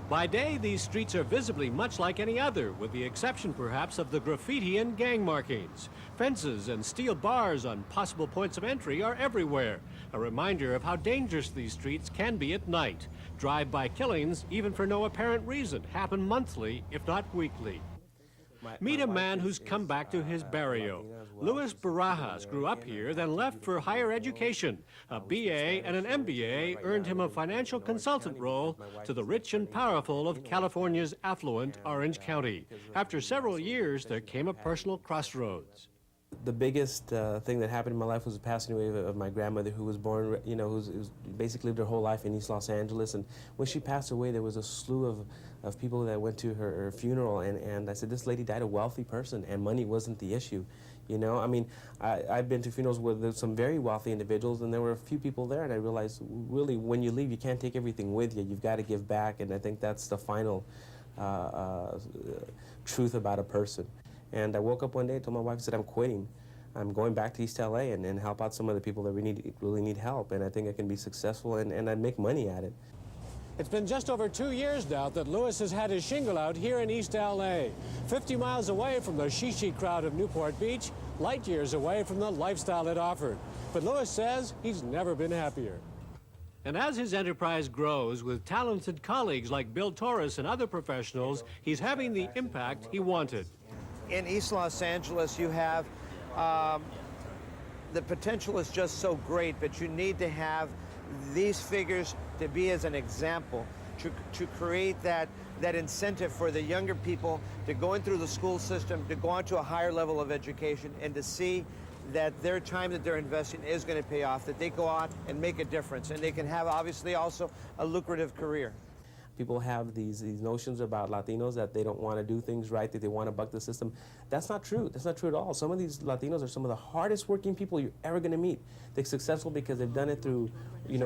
By day, these streets are visibly much like any other, with the exception perhaps of the graffiti and gang markings. Fences and steel bars on possible points of entry are everywhere, a reminder of how dangerous these streets can be at night. Drive-by killings, even for no apparent reason, happen monthly, if not weekly. Meet a man who's come back to his barrio. Luis Barajas grew up here, then left for higher education. A BA and an MBA earned him a financial consultant role to the rich and powerful of California's affluent Orange County. After several years, there came a personal crossroads. The biggest thing that happened in my life was the passing away of my grandmother, who was born, who's basically lived her whole life in East Los Angeles. And when she passed away, there was a slew of people that went to her funeral. And I said, this lady died a wealthy person, and money wasn't the issue. I mean, I've been to funerals with some very wealthy individuals, and there were a few people there, and I realized, really, when you leave, you can't take everything with you. You've got to give back, and I think that's the final truth about a person. And I woke up one day, told my wife, I said, I'm quitting. I'm going back to East LA and help out some of the people that really need help. And I think I can be successful and I'd make money at it. It's been just over 2 years now that Luis has had his shingle out here in East LA, 50 miles away from the shishi crowd of Newport Beach, light years away from the lifestyle it offered. But Luis says he's never been happier. And as his enterprise grows with talented colleagues like Bill Torres and other professionals, he's having the impact he wanted. In East Los Angeles, you have the potential is just so great, but you need to have these figures to be as an example, to create that incentive for the younger people to go in through the school system, to go on to a higher level of education, and to see that their time that they're investing is going to pay off, that they go out and make a difference, and they can have, obviously, also a lucrative career. People have these notions about Latinos that they don't want to do things right, that they want to buck the system. That's not true. That's not true at all. Some of these Latinos are some of the hardest working people you're ever going to meet. They're successful because they've done it through,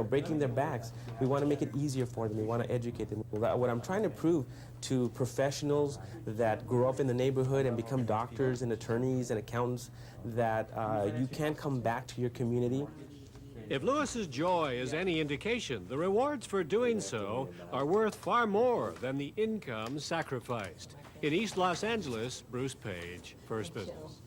breaking their backs. We want to make it easier for them. We want to educate them. What I'm trying to prove to professionals that grow up in the neighborhood and become doctors and attorneys and accountants that you can come back to your community. If Luis's joy is any indication, the rewards for doing so are worth far more than the income sacrificed. In East Los Angeles, Bruce Page, First Business.